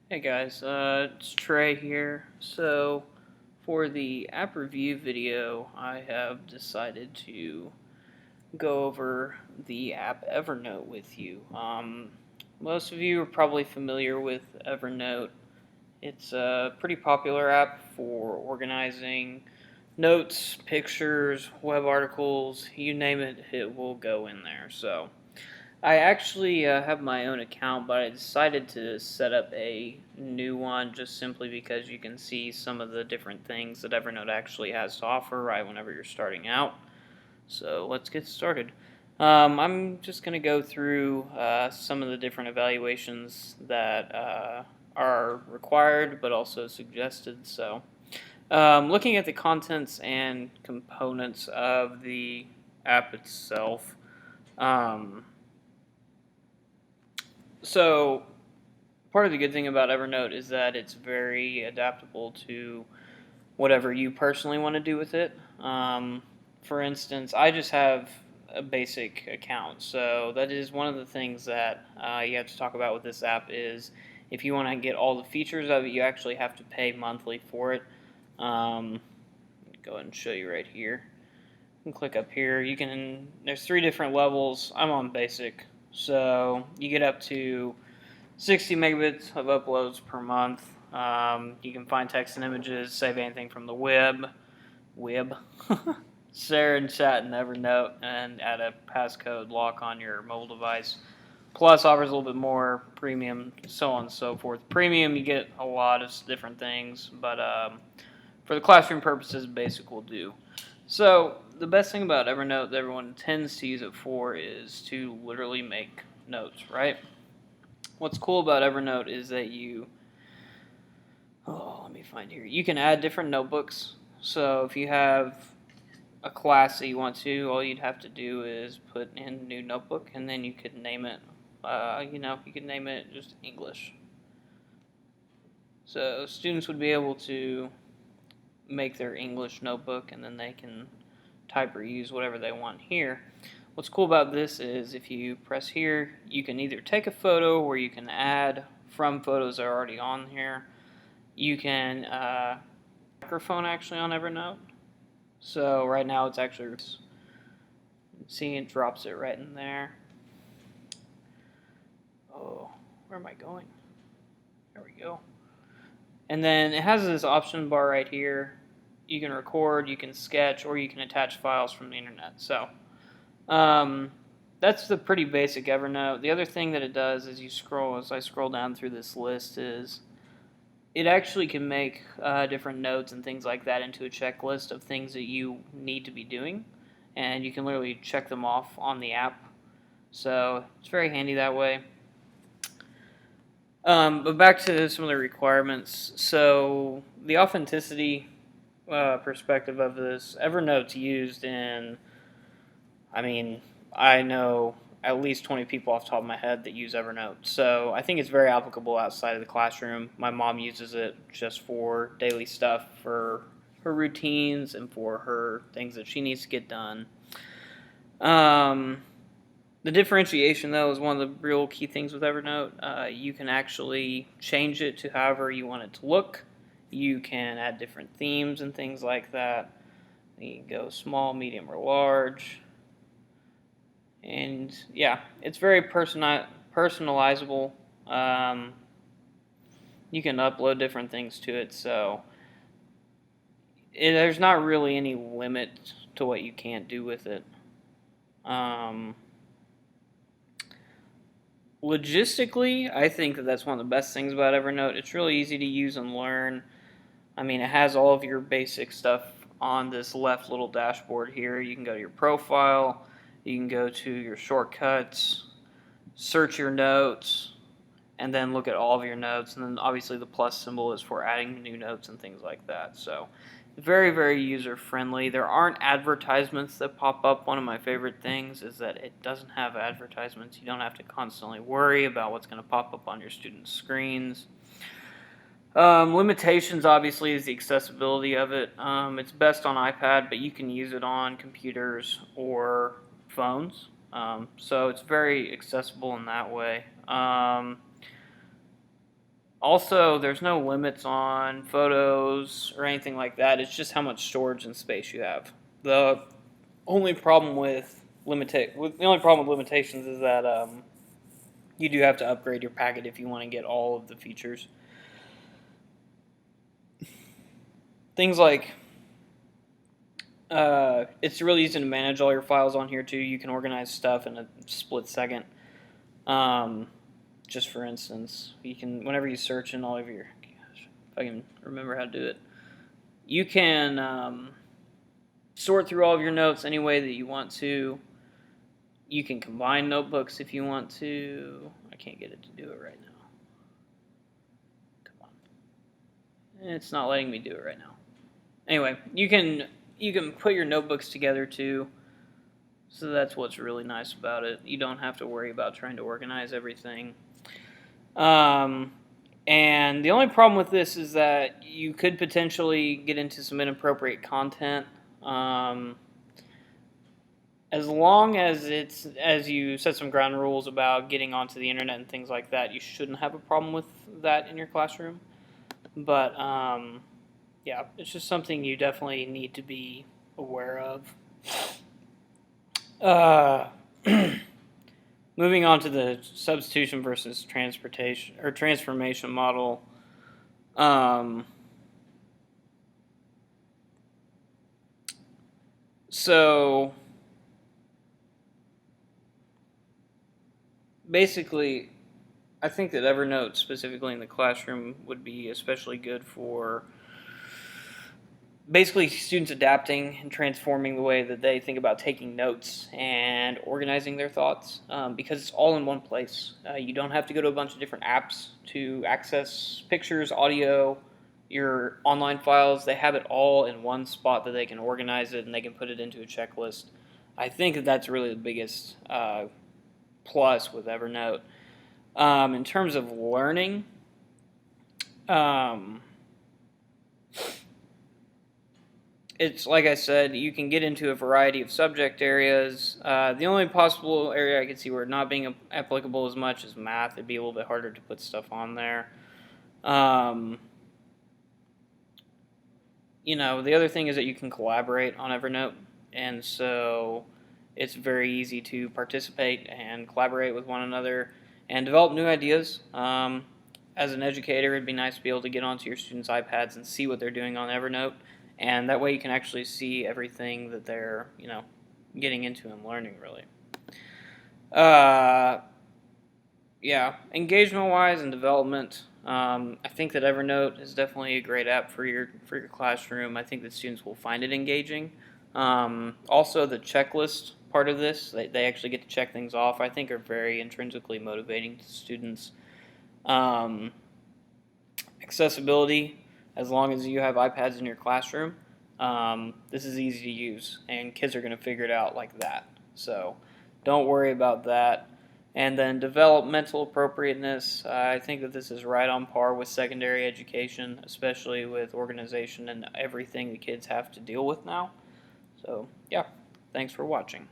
Hey guys, it's Trey here. So, for the app review video, I have decided to go over the app Evernote with you. Most of you are probably familiar with Evernote. It's a pretty popular app for organizing notes, pictures, web articles, you name it, it will go in there. So, I actually have my own account, but I decided to set up a new one just simply because you can see some of the different things that Evernote actually has to offer right whenever you're starting out. So let's get started. I'm just going to go through some of the different evaluations that are required but also suggested. So, looking at the contents and components of the app itself. Um, so, part of the good thing about Evernote is that it's very adaptable to whatever you personally want to do with it. For instance, I just have a basic account, so that is one of the things that you have to talk about with this app is if you want to get all the features of it, you actually have to pay monthly for it. Go ahead and show you right here. You can click up here. There's 3 different levels. I'm on basic, so you get up to 60 megabits of uploads per month. You can find text and images, save anything from the web, share and chat in Evernote, and add a passcode lock on your mobile device. Plus offers a little bit more premium, so on and so forth. Premium, you get a lot of different things, but for the classroom purposes, basic will do. So the best thing about Evernote that everyone tends to use it for is to literally make notes, right? What's cool about Evernote is that let me find here. You can add different notebooks. So if you have a class that you want to, all you'd have to do is put in a new notebook, and then you could name it. You could name it just English. So students would be able to make their English notebook, and then they can type or use whatever they want here. What's cool about this is if you press here, you can either take a photo or you can add from photos that are already on here. You can microphone actually on Evernote. So right now it's actually seeing it drops it right in there. Oh, where am I going? There we go. And then it has this option bar right here. You can record, you can sketch, or you can attach files from the internet. So um, that's the pretty basic Evernote. The other thing that it does as I scroll down through this list is it actually can make different notes and things like that into a checklist of things that you need to be doing, and you can literally check them off on the app. So it's very handy that way. But back to some of the requirements. So the authenticity perspective of this, Evernote's used in, I mean, I know at least 20 people off the top of my head that use Evernote. So I think it's very applicable outside of the classroom. My mom uses it just for daily stuff, for her routines and for her things that she needs to get done. Um, the differentiation, though, is one of the real key things with Evernote. You can actually change it to however you want it to look. You can add different themes and things like that. You can go small, medium, or large. And yeah, it's very personalizable. Um, you can upload different things to it, so there's not really any limit to what you can't do with it. Um, Logistically, I think that that's one of the best things about Evernote. It's really easy to use and learn. I mean, it has all of your basic stuff on this left little dashboard here. You can go to your profile, you can go to your shortcuts, search your notes, and then look at all of your notes. And then obviously the plus symbol is for adding new notes and things like that. So very, very user friendly. There aren't advertisements that pop up. One of my favorite things is that it doesn't have advertisements. You don't have to constantly worry about what's going to pop up on your students' screens. Limitations obviously is the accessibility of it. It's best on iPad, but you can use it on computers or phones. So it's very accessible in that way. Also, there's no limits on photos or anything like that. It's just how much storage and space you have. The only problem with limitations is that you do have to upgrade your packet if you want to get all of the features. Things like it's really easy to manage all your files on here too. You can organize stuff in a split second. Just for instance, you can, whenever you search in all of your, gosh, if I can remember how to do it, you can sort through all of your notes any way that you want to. You can combine notebooks if you want to. I can't get it to do it right now. Come on. It's not letting me do it right now. Anyway, you can put your notebooks together too. So that's what's really nice about it. You don't have to worry about trying to organize everything. And the only problem with this is that you could potentially get into some inappropriate content. As long as you set some ground rules about getting onto the internet and things like that, you shouldn't have a problem with that in your classroom. But yeah, it's just something you definitely need to be aware of. Moving on to the substitution versus transportation or transformation model. So basically, I think that Evernote, specifically in the classroom, would be especially good for basically students adapting and transforming the way that they think about taking notes and organizing their thoughts, because it's all in one place. You don't have to go to a bunch of different apps to access pictures, audio, your online files. They have it all in one spot that they can organize it and they can put it into a checklist. I think that that's really the biggest plus with Evernote. In terms of learning, it's like I said, you can get into a variety of subject areas. The only possible area I could see where it not being applicable as much is math. It'd be a little bit harder to put stuff on there. The other thing is that you can collaborate on Evernote, and so it's very easy to participate and collaborate with one another and develop new ideas. As an educator, it'd be nice to be able to get onto your students' iPads and see what they're doing on Evernote. And that way you can actually see everything that they're, getting into and learning, really. Yeah, engagement-wise and development, I think that Evernote is definitely a great app for your classroom. I think that students will find it engaging. Also, the checklist part of this, they actually get to check things off, I think are very intrinsically motivating to students. Accessibility, as long as you have iPads in your classroom, this is easy to use, and kids are going to figure it out like that. So don't worry about that. And then developmental appropriateness, I think that this is right on par with secondary education, especially with organization and everything the kids have to deal with now. So yeah, thanks for watching.